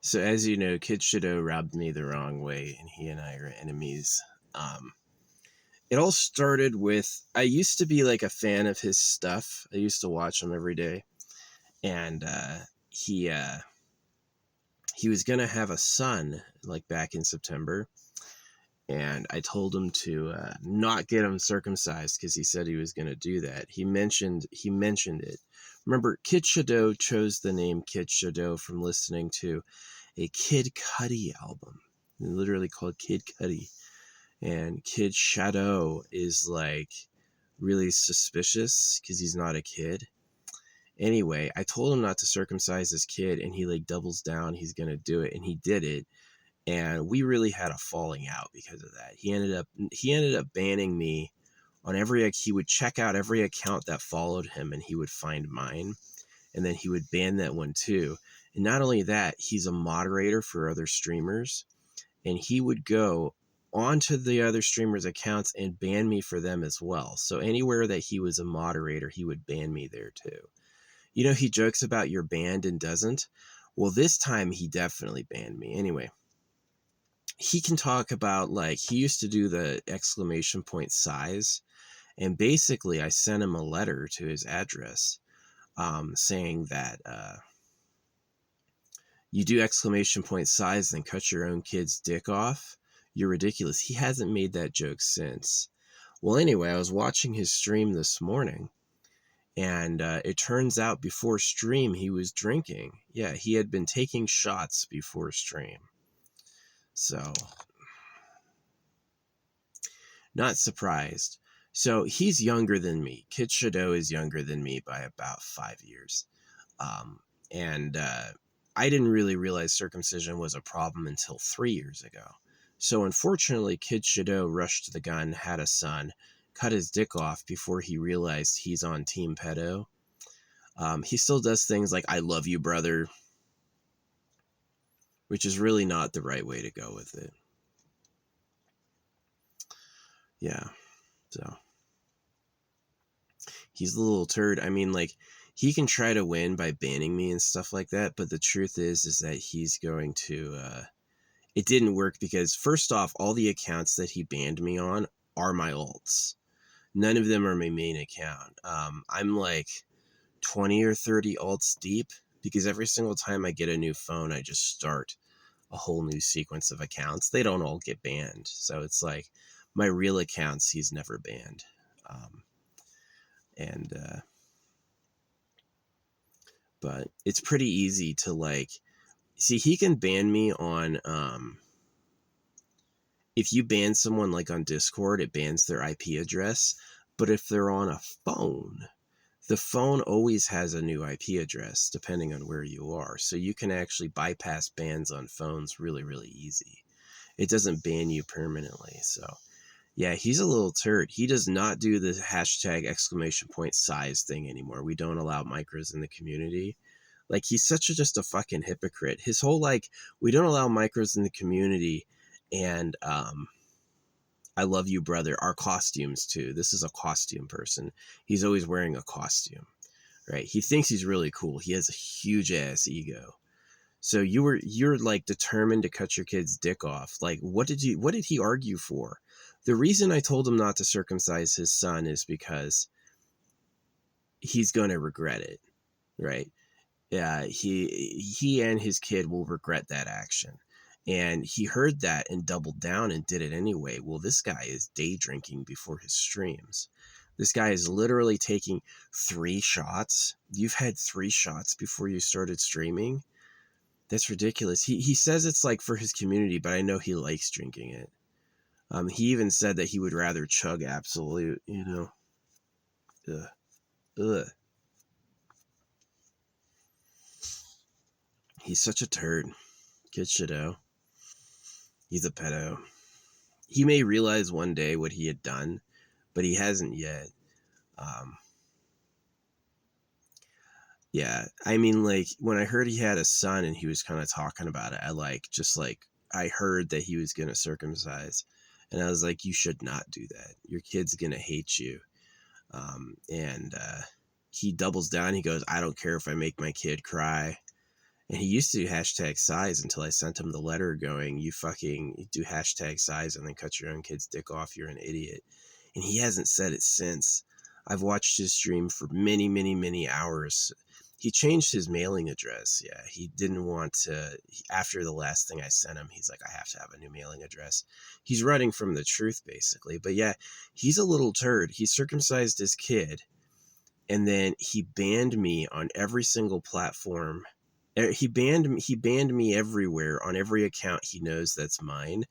So as you know, Kid Shadoe rubbed me the wrong way, and he and I are enemies. Um, it all started with I used to be like a fan of his stuff. I used to watch him every day, and he uh, he was gonna have a son like back in September, and I told him to not get him circumcised because he said he was gonna do that. He mentioned it. Remember, Kid Shadoe chose the name Kid Shadoe from listening to a Kid Cudi album, literally called Kid Cudi. And Kid Shadoe is like really suspicious because he's not a kid. Anyway, I told him not to circumcise his kid, and he like doubles down. He's gonna do it, and he did it. And we really had a falling out because of that. He ended up banning me on every. He would check out every account that followed him, and he would find mine, and then he would ban that one too. And not only that, he's a moderator for other streamers, and he would go onto the other streamers' accounts and ban me for them as well. So anywhere that he was a moderator, he would ban me there too. You know, he jokes about you're banned and doesn't. Well, this time he definitely banned me. Anyway, he can talk about like he used to do the exclamation point size, and basically I sent him a letter to his address saying that you do exclamation point size, then cut your own kid's dick off. You're ridiculous. He hasn't made that joke since. Well, anyway, I was watching his stream this morning, and it turns out before stream he was drinking. Yeah, he had been taking shots before stream. So, not surprised. So, he's younger than me. Kid Shadoe is younger than me by about 5 years. And I didn't really realize circumcision was a problem until 3 years ago. So unfortunately, Kid Shadoe rushed the gun, had a son, cut his dick off before he realized he's on Team Pedo. He still does things like, I love you, brother, which is really not the right way to go with it. Yeah, so he's a little turd. I mean, like, he can try to win by banning me and stuff like that, but the truth is that he's going to it didn't work because first off, all the accounts that he banned me on are my alts. None of them are my main account. I'm like 20 or 30 alts deep because every single time I get a new phone, I just start a whole new sequence of accounts. They don't all get banned. So it's like my real accounts, he's never banned. And but it's pretty easy to like, see, he can ban me on, if you ban someone like on Discord, it bans their IP address. But if they're on a phone, the phone always has a new IP address depending on where you are. So you can actually bypass bans on phones really, really easy. It doesn't ban you permanently. So yeah, he's a little turd. He does not do the hashtag exclamation point size thing anymore. We don't allow micros in the community. Like, he's just a fucking hypocrite. His whole like, we don't allow micros in the community, and I love you, brother. Our costumes too. This is a costume person. He's always wearing a costume, right? He thinks he's really cool. He has a huge ass ego. So you're like determined to cut your kid's dick off. Like, what did he argue for? The reason I told him not to circumcise his son is because he's going to regret it, right? Yeah, he and his kid will regret that action. And he heard that and doubled down and did it anyway. Well, this guy is day drinking before his streams. This guy is literally taking 3 shots. You've had 3 shots before you started streaming? That's ridiculous. He says it's like for his community, but I know he likes drinking it. He even said that he would rather chug Absolute, you know. Ugh. Ugh. He's such a turd. Kid Shadoe. He's a pedo. He may realize one day what he had done, but he hasn't yet. Yeah, I mean, like, when I heard he had a son and he was kind of talking about it, I heard that he was going to circumcise. And I was like, you should not do that. Your kid's going to hate you. And he doubles down. He goes, I don't care if I make my kid cry. And he used to do hashtag size until I sent him the letter going, you fucking do hashtag size and then cut your own kid's dick off. You're an idiot. And he hasn't said it since. I've watched his stream for many, many, many hours. He changed his mailing address. Yeah, he didn't want to. After the last thing I sent him, he's like, I have to have a new mailing address. He's running from the truth, basically. But yeah, he's a little turd. He circumcised his kid, and then he banned me on every single platform. He banned me everywhere on every account he knows that's mine,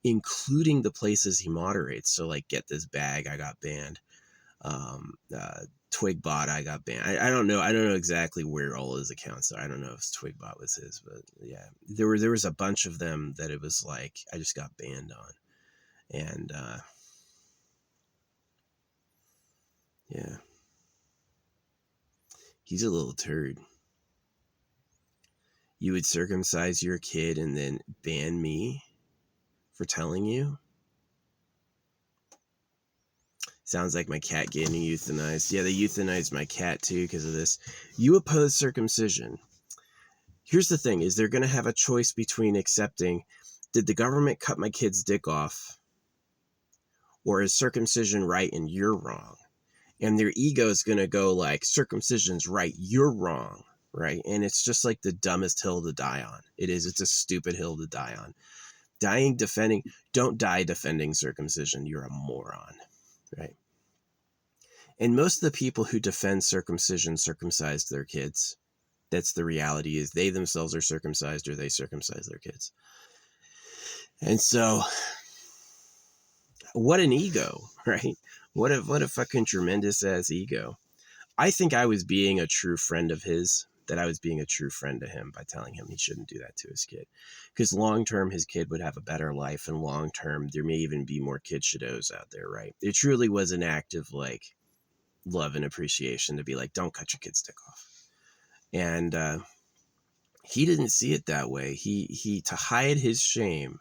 including the places he moderates. So like, Get This Bag, I got banned. Twigbot, I got banned. I don't know. I don't know exactly where all his accounts are. I don't know if Twigbot was his, but yeah, there was a bunch of them that it was like I just got banned on, and yeah, he's a little turd. You would circumcise your kid and then ban me for telling you? Sounds like my cat getting euthanized. Yeah, they euthanized my cat too because of this. You oppose circumcision. Here's the thing, is they're going to have a choice between accepting, did the government cut my kid's dick off? Or is circumcision right and you're wrong? And their ego is going to go like, circumcision's right, you're wrong, right? And it's just like the dumbest hill to die on. It is. It's a stupid hill to die on. Don't die defending circumcision. You're a moron, right? And most of the people who defend circumcision circumcised their kids. That's the reality, is they themselves are circumcised or they circumcise their kids. And so, what an ego, right? What a fucking tremendous ass ego. I think I was being a true friend of his, that I was being a true friend to him by telling him he shouldn't do that to his kid. Because long term, his kid would have a better life, and long term, there may even be more kid Shadoes out there, right? It truly was an act of like love and appreciation to be like, don't cut your kid's dick off. And he didn't see it that way. He to hide his shame,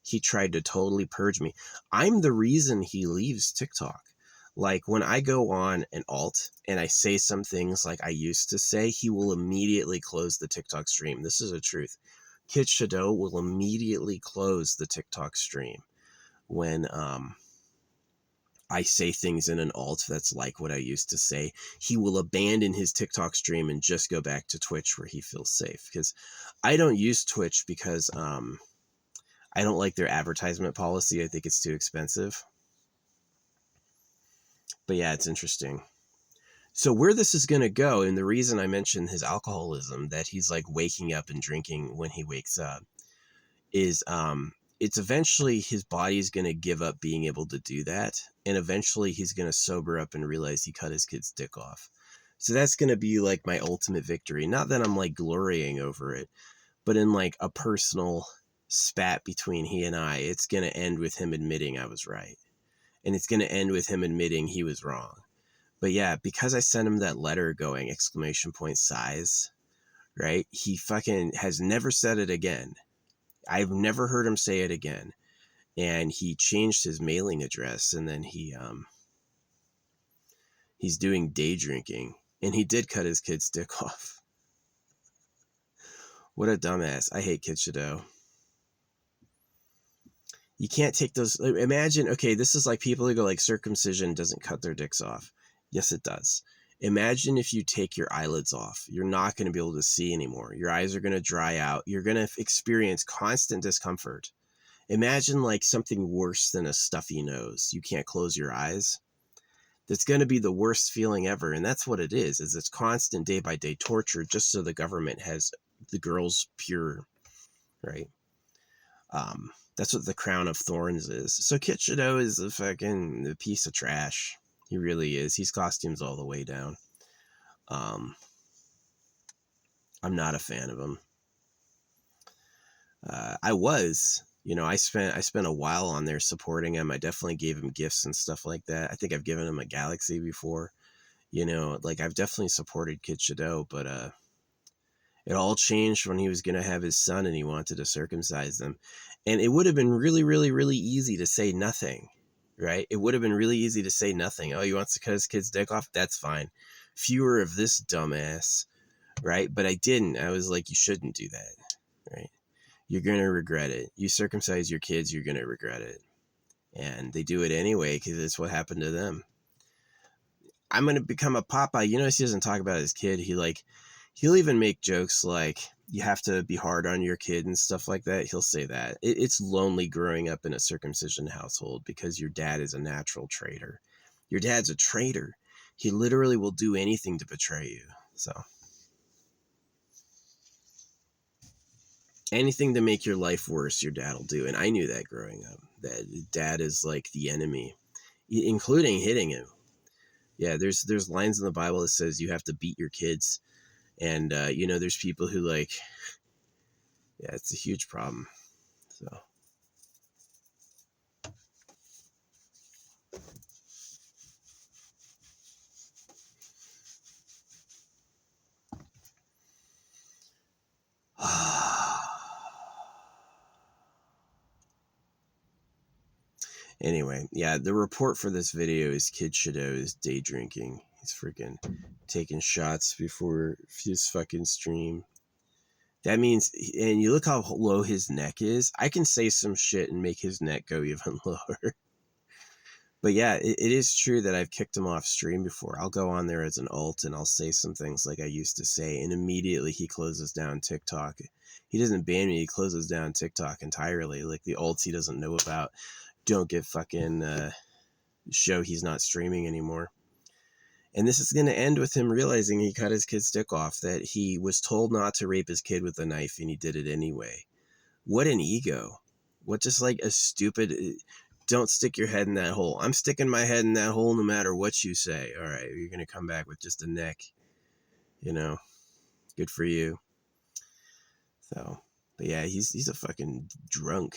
he tried to totally purge me. I'm the reason he leaves TikTok. Like when I go on an alt and I say some things like I used to say, he will immediately close the TikTok stream. This is a truth. Kid Shadoe will immediately close the TikTok stream when I say things in an alt that's like what I used to say. He will abandon his TikTok stream and just go back to Twitch where he feels safe. Because I don't use Twitch because I don't like their advertisement policy. I think it's too expensive. But yeah, it's interesting. So where this is going to go, and the reason I mentioned his alcoholism, that he's like waking up and drinking when he wakes up, is it's eventually his body is going to give up being able to do that. And eventually he's going to sober up and realize he cut his kid's dick off. So that's going to be like my ultimate victory. Not that I'm like glorying over it, but in like a personal spat between he and I, it's going to end with him admitting I was right. And it's going to end with him admitting he was wrong. But yeah, because I sent him that letter going !size, right? He fucking has never said it again. I've never heard him say it again. And he changed his mailing address, and then he's doing day drinking, and he did cut his kid's dick off. What a dumbass. I hate Kid Shadoe. You can't take those. Imagine, okay, this is like people who go like circumcision doesn't cut their dicks off. Yes, it does. Imagine if you take your eyelids off. You're not going to be able to see anymore. Your eyes are going to dry out. You're going to experience constant discomfort. Imagine like something worse than a stuffy nose. You can't close your eyes. That's going to be the worst feeling ever. And that's what it is it's constant day by day torture just so the government has the girls pure, right? That's what the crown of thorns is. So Kid Shadoe is a piece of trash. He really is. He's costumes all the way down. I'm not a fan of him. I was, I spent a while on there supporting him. I definitely gave him gifts and stuff like that. I think I've given him a galaxy before, like I've definitely supported Kid Shadoe, but it all changed when he was going to have his son and he wanted to circumcise them. And it would have been really, really, really easy to say nothing, right? It would have been really easy to say nothing. Oh, he wants to cut his kid's dick off? That's fine. Fewer of this dumbass, right? But I didn't. I was like, you shouldn't do that, right? You're going to regret it. You circumcise your kids, you're going to regret it. And they do it anyway because it's what happened to them. I'm going to become a Popeye. You notice he doesn't talk about his kid. He'll even make jokes like, you have to be hard on your kid and stuff like that. He'll say that. It's lonely growing up in a circumcision household because your dad is a natural traitor. Your dad's a traitor. He literally will do anything to betray you. So anything to make your life worse, your dad will do. And I knew that growing up, that dad is like the enemy, including hitting him. Yeah, there's lines in the Bible that says you have to beat your kids. And, there's people who like, yeah, it's a huge problem. So. Anyway, yeah, the report for this video is Kid Shadoe is day drinking. He's freaking taking shots before his fucking stream. That means, and you look how low his neck is. I can say some shit and make his neck go even lower. But yeah, it is true that I've kicked him off stream before. I'll go on there as an alt and I'll say some things like I used to say, and immediately he closes down TikTok. He doesn't ban me, he closes down TikTok entirely. Like the alts he doesn't know about don't get fucking show he's not streaming anymore. And this is going to end with him realizing he cut his kid's dick off, that he was told not to rape his kid with a knife and he did it anyway. What an ego. What just like a stupid, don't stick your head in that hole. I'm sticking my head in that hole no matter what you say. All right, you're going to come back with just a neck. Good for you. So, but yeah, he's a fucking drunk.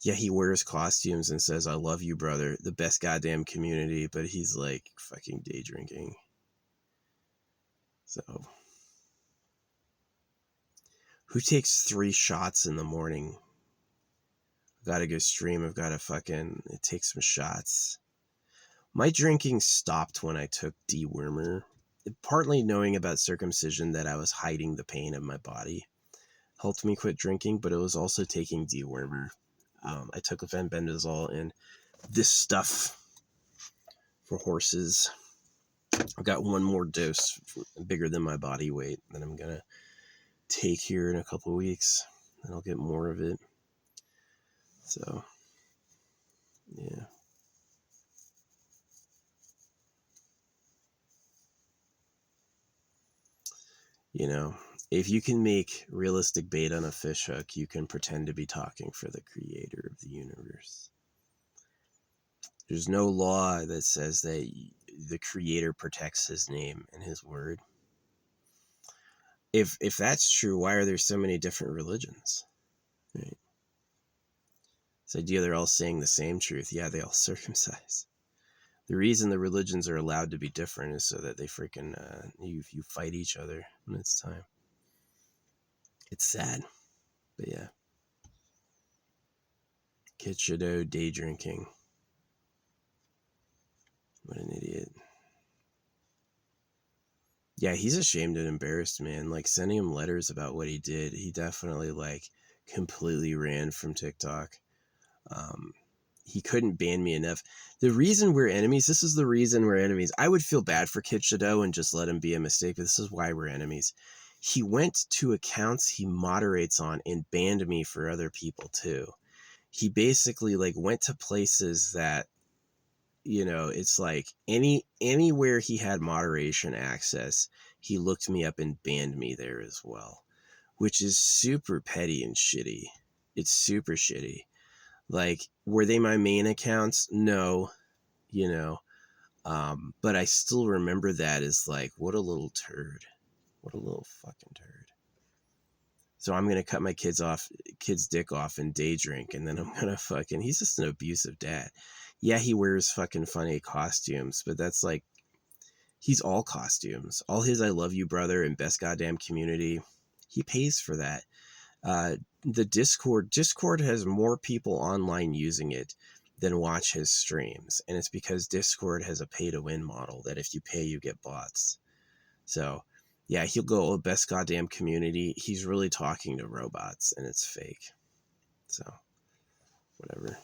Yeah, he wears costumes and says, I love you, brother. The best goddamn community. But he's like fucking day drinking. So, who takes 3 shots in the morning? I've got to go stream. I've got to fucking take some shots. My drinking stopped when I took dewormer. Partly knowing about circumcision that I was hiding the pain of my body helped me quit drinking, but it was also taking dewormer. I took fenbendazole and this stuff for horses. I've got one more dose bigger than my body weight that I'm going to take here in a couple of weeks, and I'll get more of it. So, yeah. If you can make realistic bait on a fish hook, you can pretend to be talking for the creator of the universe. There's no law that says that the creator protects his name and his word. If that's true, why are there so many different religions? Right? This idea they're all saying the same truth. Yeah, they all circumcise. The reason the religions are allowed to be different is so that they freaking you fight each other when it's time. It's sad, but yeah. Kid Shadoe day drinking. What an idiot. Yeah, he's ashamed and embarrassed, man. Like, sending him letters about what he did, he definitely like completely ran from TikTok. He couldn't ban me enough. The reason we're enemies, this is the reason we're enemies. I would feel bad for Kid Shadoe and just let him be a mistake, but this is why we're enemies. He went to accounts he moderates on and banned me for other people too. He basically like went to places that, it's like anywhere he had moderation access, he looked me up and banned me there as well, which is super petty and shitty. It's super shitty. Like, were they my main accounts? No, but I still remember that as like, what a little turd. What a little fucking turd. So I'm going to cut my kid's dick off and day drink. And then I'm going to he's just an abusive dad. Yeah, he wears fucking funny costumes, but that's like, he's all costumes. All his I love you, brother, and best goddamn community. He pays for that. The Discord has more people online using it than watch his streams. And it's because Discord has a pay to win model that if you pay, you get bots. So yeah, he'll go, oh, best goddamn community. He's really talking to robots and it's fake. So, whatever.